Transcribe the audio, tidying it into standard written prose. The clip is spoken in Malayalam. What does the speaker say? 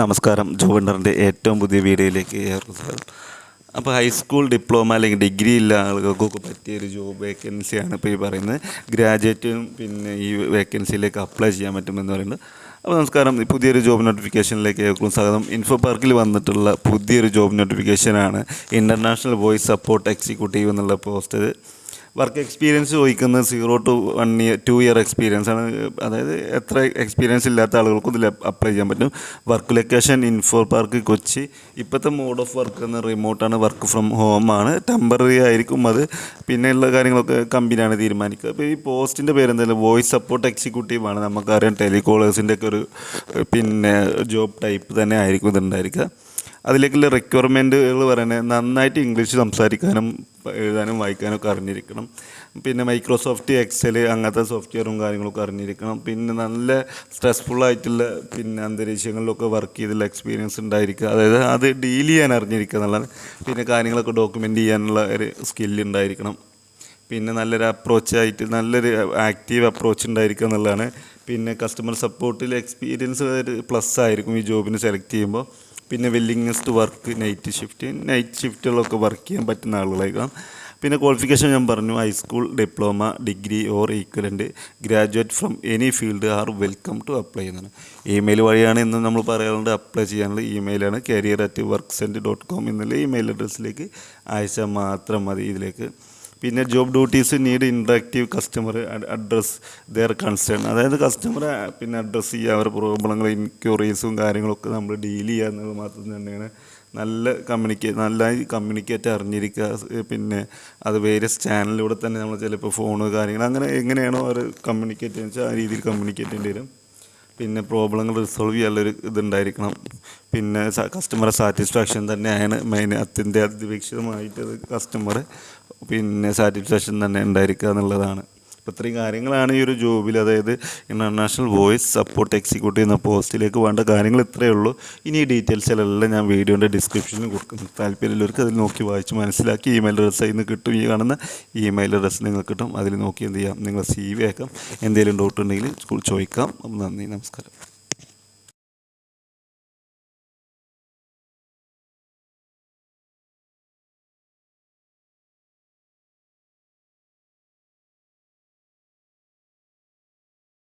നമസ്കാരം. ജോബണ്ടറിൻ്റെ ഏറ്റവും പുതിയ വീഡിയോയിലേക്ക് ഏവർക്കും സ്വാഗതം. അപ്പോൾ ഹൈസ്കൂൾ ഡിപ്ലോമ അല്ലെങ്കിൽ ഡിഗ്രി ഇല്ല ആളുകൾക്കൊക്കെ പറ്റിയൊരു ജോബ് വേക്കൻസിയാണ് ഇപ്പോൾ ഈ പറയുന്നത്. ഗ്രാജുവേറ്റും പിന്നെ ഈ വേക്കൻസിയിലേക്ക് അപ്ലൈ ചെയ്യാൻ പറ്റുമെന്ന് പറയുന്നത്. അപ്പോൾ നമസ്കാരം. പുതിയൊരു ജോബ് നോട്ടിഫിക്കേഷനിലേക്ക് ഏവർക്കും സ്വാഗതം. ഇൻഫോ പാർക്കിൽ വന്നിട്ടുള്ള പുതിയൊരു ജോബ് നോട്ടിഫിക്കേഷനാണ് ഇൻ്റർനാഷണൽ വോയിസ് സപ്പോർട്ട് എക്സിക്യൂട്ടീവ് എന്നുള്ള പോസ്റ്റ്. വർക്ക് എക്സ്പീരിയൻസ് ചോദിക്കുന്നത് 0 to 1 year 2 year എക്സ്പീരിയൻസ് ആണ്. അതായത് എത്ര എക്സ്പീരിയൻസ് ഇല്ലാത്ത ആളുകൾക്കും ഇതിൽ അപ്ലൈ ചെയ്യാൻ പറ്റും. Work location info park Kochi. ഇപ്പോഴത്തെ മോഡ് ഓഫ് വർക്ക് എന്ന റിമോട്ടാണ്, വർക്ക് ഫ്രം ഹോമാണ്, ടെമ്പററി ആയിരിക്കും അത്. പിന്നെയുള്ള കാര്യങ്ങളൊക്കെ കമ്പനിയാണ് തീരുമാനിക്കുക. അപ്പോൾ ഈ പോസ്റ്റിൻ്റെ പേര് എന്തായാലും വോയിസ് സപ്പോർട്ട് എക്സിക്യൂട്ടീവ് ആണ്. നമുക്കറിയാം ടെലികോളേഴ്സിൻ്റെ ഒക്കെ ഒരു പിന്നെ ജോബ് ടൈപ്പ് തന്നെ ആയിരിക്കും ഇതുണ്ടായിരിക്കുക. അതിലേക്കുള്ള റിക്വയർമെൻറ്റുകൾ പറയുന്നത് നന്നായിട്ട് ഇംഗ്ലീഷ് സംസാരിക്കാനും എഴുതാനും വായിക്കാനൊക്കെ അറിഞ്ഞിരിക്കണം. പിന്നെ മൈക്രോസോഫ്റ്റ് എക്സൽ അങ്ങനത്തെ സോഫ്റ്റ്വെയറും കാര്യങ്ങളൊക്കെ അറിഞ്ഞിരിക്കണം. പിന്നെ നല്ല സ്ട്രെസ്ഫുള്ളായിട്ടുള്ള പിന്നെ അന്തരീക്ഷങ്ങളിലൊക്കെ വർക്ക് ചെയ്തുള്ള എക്സ്പീരിയൻസ് ഉണ്ടായിരിക്കുക. അതായത് അത് ഡീൽ ചെയ്യാൻ അറിഞ്ഞിരിക്കുക എന്നുള്ളതാണ്. പിന്നെ കാര്യങ്ങളൊക്കെ ഡോക്യുമെൻ്റ് ചെയ്യാനുള്ള ഒരു സ്കില്ല് ഉണ്ടായിരിക്കണം. പിന്നെ നല്ലൊരു അപ്രോച്ചായിട്ട് നല്ലൊരു ആക്റ്റീവ് അപ്രോച്ച് ഉണ്ടായിരിക്കുക എന്നുള്ളതാണ്. പിന്നെ കസ്റ്റമർ സപ്പോർട്ടിൽ എക്സ്പീരിയൻസ് ഒരു പ്ലസ് ആയിരിക്കും ഈ ജോബിന് സെലക്ട് ചെയ്യുമ്പോൾ. പിന്നെ വില്ലിങ്നെസ് ടു വർക്ക് നൈറ്റ് ഷിഫ്റ്റുകളൊക്കെ വർക്ക് ചെയ്യാൻ പറ്റുന്ന ആളുകളായിരിക്കണം. പിന്നെ ക്വാളിഫിക്കേഷൻ ഞാൻ പറഞ്ഞു, high school diploma degree or equivalent graduate from any field are welcome to apply എന്നാണ്. ഇമെയിൽ വഴിയാണ് ഇന്ന് നമ്മൾ പറയാറുണ്ട്. അപ്ലൈ ചെയ്യാനുള്ള ഇമെയിലാണ് career@worksend.com എന്നുള്ള ഇമെയിൽ അഡ്രസ്സിലേക്ക് അയച്ചാൽ മാത്രം മതി ഇതിലേക്ക്. പിന്നെ job duties need interactive customer address their concern. അതായത് കസ്റ്റമറെ പിന്നെ അഡ്രസ്സ് ചെയ്യുക, അവരുടെ പ്രോബ്ലങ്ങൾ ഇൻക്വയറീസും കാര്യങ്ങളൊക്കെ നമ്മൾ ഡീൽ ചെയ്യുക എന്നുള്ളത് മാത്രം തന്നെയാണ്. നന്നായി കമ്മ്യൂണിക്കേറ്റ് അറിഞ്ഞിരിക്കുക. പിന്നെ അത് വേരിയസ് ചാനലിലൂടെ തന്നെ നമ്മൾ ചിലപ്പോൾ ഫോണ് കാര്യങ്ങൾ അങ്ങനെ എങ്ങനെയാണോ അവർ കമ്മ്യൂണിക്കേറ്റ് ചെയ്യുക വെച്ചാൽ ആ രീതിയിൽ കമ്മ്യൂണിക്കേറ്റ് ചെയ്യേണ്ടി വരും. പിന്നെ പ്രോബ്ലങ്ങൾ റിസോൾവ് ചെയ്യാനുള്ളൊരു ഇതുണ്ടായിരിക്കണം. പിന്നെ കസ്റ്റമറെ സാറ്റിസ്ഫാക്ഷൻ തന്നെയാണ് മെയിൻ. അത്യന്താപേക്ഷിതമായിട്ട് കസ്റ്റമറെ പിന്നെ സാറ്റിസ്ഫാക്ഷൻ തന്നെ ഉണ്ടായിരിക്കുക എന്നുള്ളതാണ്. അപ്പോൾ ഇത്രയും കാര്യങ്ങളാണ് ഈ ഒരു ജോബിൽ, അതായത് ഇൻ്റർനാഷണൽ വോയിസ് സപ്പോർട്ട് എക്സിക്യൂട്ടീവ് എന്ന പോസ്റ്റിലേക്ക് വേണ്ട കാര്യങ്ങൾ ഇത്രയേ ഉള്ളൂ. ഇനി ഈ ഡീറ്റെയിൽസിലെല്ലാം ഞാൻ വീഡിയോൻ്റെ ഡിസ്ക്രിപ്ഷനിൽ കൊടുക്കുന്നു. താല്പര്യമുള്ളവർക്ക് അതിൽ നോക്കി വായിച്ച് മനസ്സിലാക്കി ഇമെയിൽ അഡ്രസ്സ് അതിൽ നിന്ന് കിട്ടും. ഈ കാണുന്ന ഇമെയിൽ അഡ്രസ്സ് നിങ്ങൾക്ക് കിട്ടും. അതിൽ നോക്കി എന്ത് ചെയ്യാം, നിങ്ങൾ CV അയക്കാം. എന്തെങ്കിലും ഡൗട്ട് ഉണ്ടെങ്കിൽ ചോദിക്കാം. നന്ദി, നമസ്കാരം.